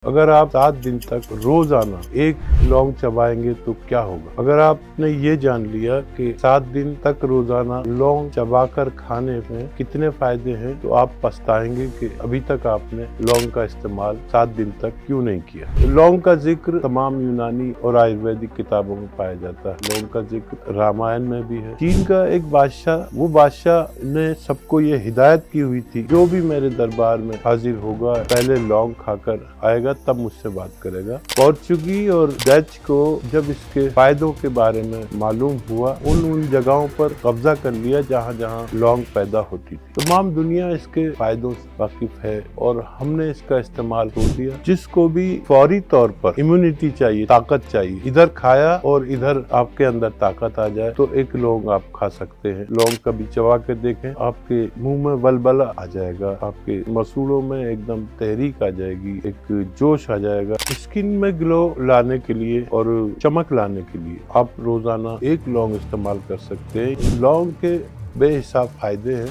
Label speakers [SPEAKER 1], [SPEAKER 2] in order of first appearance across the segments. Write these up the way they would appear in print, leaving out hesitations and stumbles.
[SPEAKER 1] अगर आप 7 दिन तक रोजाना एक लौंग चबाएंगे तो क्या होगा। अगर आपने ये जान लिया कि 7 दिन तक रोजाना लौंग चबाकर खाने में कितने फायदे हैं तो आप पछताएंगे कि अभी तक आपने लौंग का इस्तेमाल 7 दिन तक क्यों नहीं किया। लौंग का जिक्र तमाम यूनानी और आयुर्वेदिक किताबों में पाया जाता है। लौंग का जिक्र रामायण में भी है। चीन का एक बादशाह, वो बादशाह ने सबको ये हिदायत की हुई थी, जो भी मेरे दरबार में हाजिर होगा पहले लौंग खाकर आएगा तब मुझसे बात करेगा। पोर्चुगी और डच को जब इसके फायदों के बारे में मालूम हुआ, उन जगहों पर कब्जा कर लिया जहाँ जहाँ लौंग पैदा होती थी। तमाम दुनिया इसके फायदों से वाकिफ है और हमने इसका इस्तेमाल हो दिया। जिसको भी फौरी तौर पर इम्यूनिटी चाहिए, ताकत चाहिए, इधर खाया और इधर आपके अंदर ताकत आ जाए तो एक लौंग आप खा सकते हैं। लौंग कभी चबा के देखें, आपके मुंह में बलबला आ जाएगा, आपके मसूड़ों में एकदम तहरीक आ जाएगी, एक जोश आ जाएगा। स्किन में ग्लो लाने के लिए और चमक लाने के लिए आप रोजाना एक लौंग इस्तेमाल कर सकते हैं। लौंग के बेहिसाब फायदे हैं।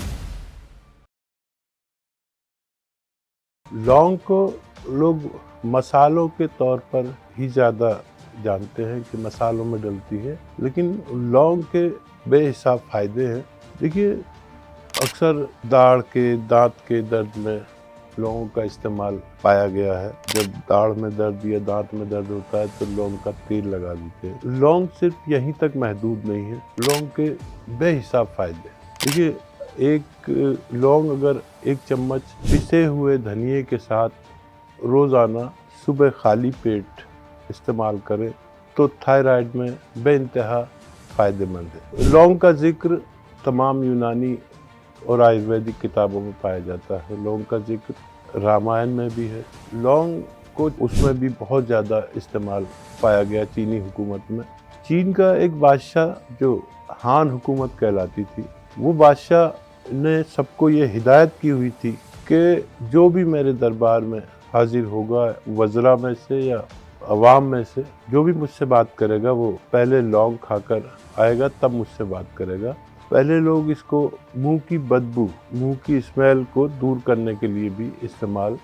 [SPEAKER 1] लौंग को लोग मसालों के तौर पर ही ज्यादा जानते हैं कि मसालों में डलती है, लेकिन लौंग के बेहिसाब फायदे हैं। देखिए, अक्सर दाढ़ के, दांत के दर्द में लौंग का इस्तेमाल पाया गया है। जब दाढ़ में दर्द या दांत में दर्द होता है तो लौंग का तेल लगा देते हैं। लौंग सिर्फ यहीं तक महदूद नहीं है, लौंग के बेहिसाब फायदे। देखिए, एक लौंग अगर एक चम्मच पिसे हुए धनिये के साथ रोजाना सुबह खाली पेट इस्तेमाल करें तो थायराइड में बेइंतहा फायदेमंद है। लौंग का जिक्र तमाम यूनानी और आयुर्वेदिक किताबों में पाया जाता है। लौंग का जिक्र रामायण में भी है। लौंग को उसमें भी बहुत ज़्यादा इस्तेमाल पाया गया चीनी हुकूमत में। चीन का एक बादशाह जो हान हुकूमत कहलाती थी, वो बादशाह ने सबको ये हिदायत की हुई थी कि जो भी मेरे दरबार में हाजिर होगा, वज़रा में से या अवाम में से, जो भी मुझसे बात करेगा वो पहले लौंग खाकर आएगा तब मुझसे बात करेगा। पहले लोग इसको मुंह की बदबू, मुंह की स्मेल को दूर करने के लिए भी इस्तेमाल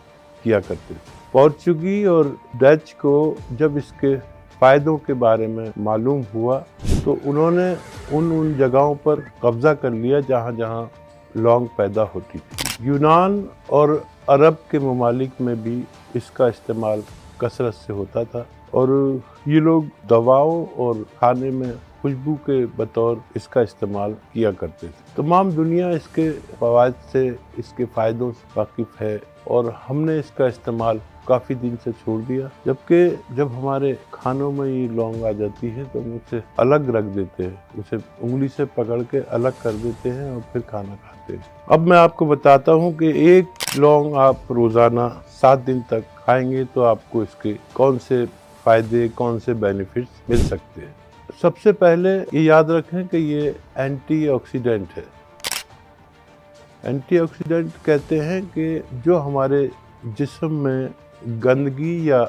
[SPEAKER 1] किया करते थे। पोर्चुगी और डच को जब इसके फायदों के बारे में मालूम हुआ तो उन्होंने उन जगहों पर कब्जा कर लिया जहाँ जहाँ लौंग पैदा होती थी। यूनान और अरब के ममालिक में भी इसका इस्तेमाल कसरत से होता था और ये लोग दवाओं और खाने में खुशबू के बतौर इसका इस्तेमाल किया करते थे। तमाम दुनिया इसके फवायद से, इसके फ़ायदों से वाकिफ़ है और हमने इसका इस्तेमाल काफ़ी दिन से छोड़ दिया। जबकि जब हमारे खानों में ये लौंग आ जाती है तो हम उसे अलग रख देते हैं, उसे उंगली से पकड़ के अलग कर देते हैं और फिर खाना खाते हैं। अब मैं आपको बताता हूँ कि एक लौंग आप रोज़ाना 7 दिन तक खाएंगे तो आपको इसके कौन से फ़ायदे, कौन से बेनिफिट्स मिल सकते हैं। सबसे पहले ये याद रखें कि ये एंटीऑक्सीडेंट है। एंटीऑक्सीडेंट कहते हैं कि जो हमारे जिस्म में गंदगी या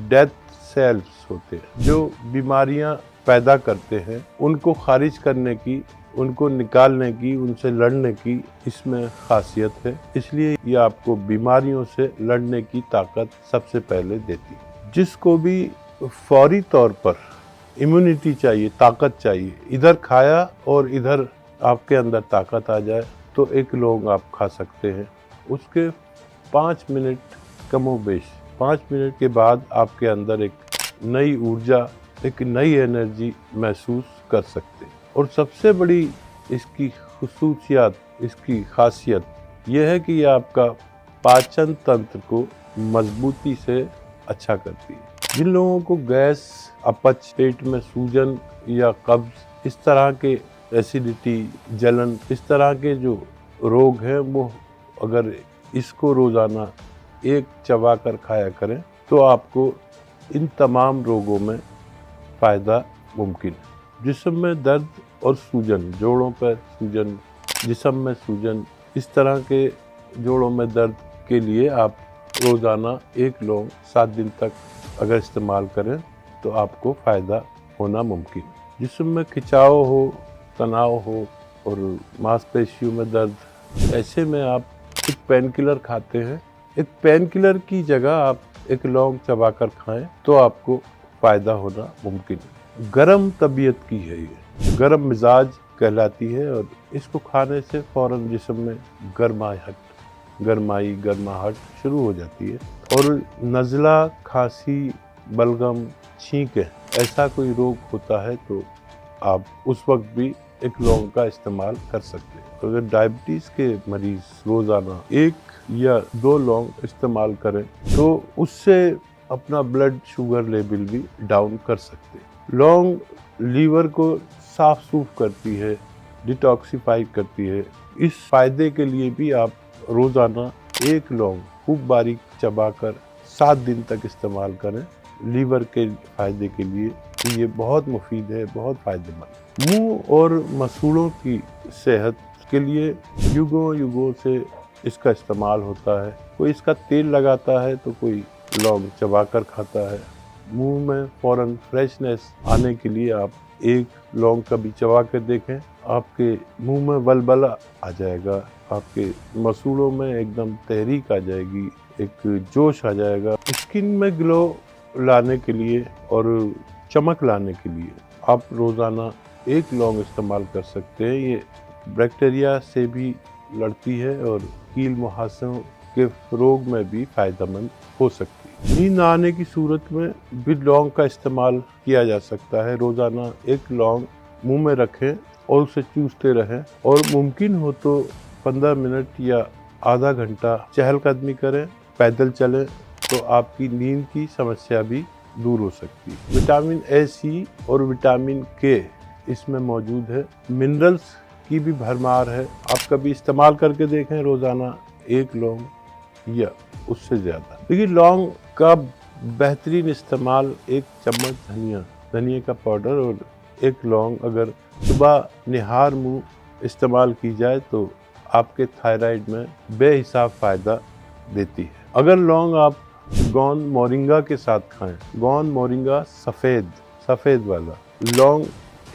[SPEAKER 1] डेथ सेल्स होते हैं, जो बीमारियां पैदा करते हैं, उनको खारिज करने की, उनको निकालने की, उनसे लड़ने की इसमें खासियत है। इसलिए ये आपको बीमारियों से लड़ने की ताकत सबसे पहले देती है। जिसको भी फौरी तौर पर इम्यूनिटी चाहिए, ताकत चाहिए, इधर खाया और इधर आपके अंदर ताकत आ जाए तो एक लौंग आप खा सकते हैं। उसके 5 मिनट कमोबेश 5 मिनट के बाद आपके अंदर एक नई ऊर्जा, एक नई एनर्जी महसूस कर सकते हैं। और सबसे बड़ी इसकी खुसूसियत, इसकी खासियत यह है कि यह आपका पाचन तंत्र को मजबूती से अच्छा करती है। जिन लोगों को गैस, अपच, पेट में सूजन या कब्ज, इस तरह के एसिडिटी, जलन, इस तरह के जो रोग हैं, वो अगर इसको रोज़ाना एक चबा कर खाया करें तो आपको इन तमाम रोगों में फ़ायदा मुमकिन है। जिस्म में दर्द और सूजन, जोड़ों पर सूजन, जिस्म में सूजन, इस तरह के जोड़ों में दर्द के लिए आप रोज़ाना एक लौंग 7 दिन तक अगर इस्तेमाल करें तो आपको फ़ायदा होना मुमकिन है। जिस्म में खिंचाव हो, तनाव हो और मांसपेशियों में दर्द, ऐसे में आप एक पेन किलर खाते हैं एक पेन किलर की जगह आप एक लौंग चबाकर खाएं तो आपको फ़ायदा होना मुमकिन है। गरम तबीयत की है ये, गरम मिजाज कहलाती है और इसको खाने से फ़ौरन जिस्म में गर्माहट शुरू हो जाती है। और नज़ला, खांसी, बलगम, छींकें ऐसा कोई रोग होता है तो आप उस वक्त भी एक लौंग का इस्तेमाल कर सकते हैं। अगर डायबिटीज़ के मरीज़ रोज़ाना 1 या 2 लौंग इस्तेमाल करें तो उससे अपना ब्लड शुगर लेवल भी डाउन कर सकते हैं। लौंग लीवर को साफ सूफ करती है, डिटॉक्सिफाई करती है। इस फ़ायदे के लिए भी आप रोज़ाना 1 लौंग खूब बारीक चबाकर 7 दिन तक इस्तेमाल करें। लीवर के फ़ायदे के लिए ये बहुत मुफीद है, बहुत फ़ायदेमंद। मुंह और मसूड़ों की सेहत के लिए युगों से इसका इस्तेमाल होता है। कोई इसका तेल लगाता है तो कोई लौंग चबाकर खाता है। मुंह में फ़ौरन फ्रेशनेस आने के लिए आप 1 लौंग कभी चबा कर देखें, आपके मुंह में बलबला आ जाएगा, आपके मसूड़ों में एकदम तहरीक आ जाएगी, एक जोश आ जाएगा। स्किन में ग्लो लाने के लिए और चमक लाने के लिए आप रोज़ाना 1 लौंग इस्तेमाल कर सकते हैं। ये बैक्टीरिया से भी लड़ती है और कील मुहासों के रोग में भी फ़ायदेमंद हो सकती है। नींद न आने की सूरत में भी लौंग का इस्तेमाल किया जा सकता है। रोज़ाना 1 लौंग मुंह में रखें और उसे चूसते रहें और मुमकिन हो तो 15 मिनट या आधा घंटा चहलकदमी करें, पैदल चलें तो आपकी नींद की समस्या भी दूर हो सकती है। विटामिन ए, सी और विटामिन के इसमें मौजूद है। मिनरल्स की भी भरमार है। आप कभी इस्तेमाल करके देखें रोज़ाना 1 लौंग या उससे ज़्यादा। देखिए लौंग का बेहतरीन इस्तेमाल 1 चम्मच धनिया का पाउडर और 1 लौंग अगर सुबह निहार मुँह इस्तेमाल की जाए तो आपके थायराइड में बेहिसाब फ़ायदा देती है। अगर लौंग आप गोंद मोरिंगा के साथ खाएं, गोंद मोरिंगा सफ़ेद वाला लौंग,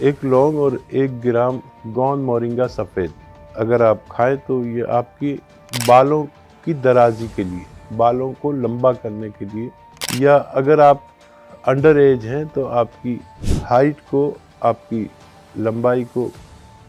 [SPEAKER 1] 1 लौंग और 1 ग्राम गोंद मोरिंगा सफ़ेद अगर आप खाएं तो ये आपकी बालों की दराजी के लिए, बालों को लंबा करने के लिए, या अगर आप अंडर एज हैं तो आपकी हाइट को, आपकी लंबाई को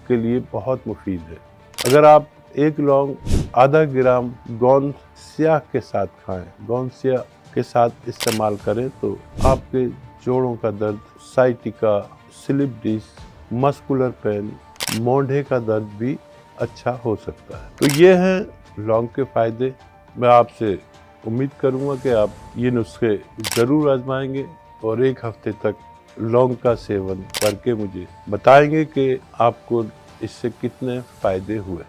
[SPEAKER 1] के लिए बहुत मुफीद है। अगर आप 1 लौंग आधा ग्राम गोंद स्याह के साथ खाएं, गोंद स्याह के साथ इस्तेमाल करें तो आपके जोड़ों का दर्द, sciatica, slip disc, muscular pain, मोंढे का दर्द भी अच्छा हो सकता है। तो ये हैं लौंग के फ़ायदे। मैं आपसे उम्मीद करूँगा कि आप ये नुस्खे ज़रूर आजमाएंगे और 1 हफ्ते तक लौंग का सेवन करके मुझे बताएंगे कि आपको इससे कितने फ़ायदे हुए।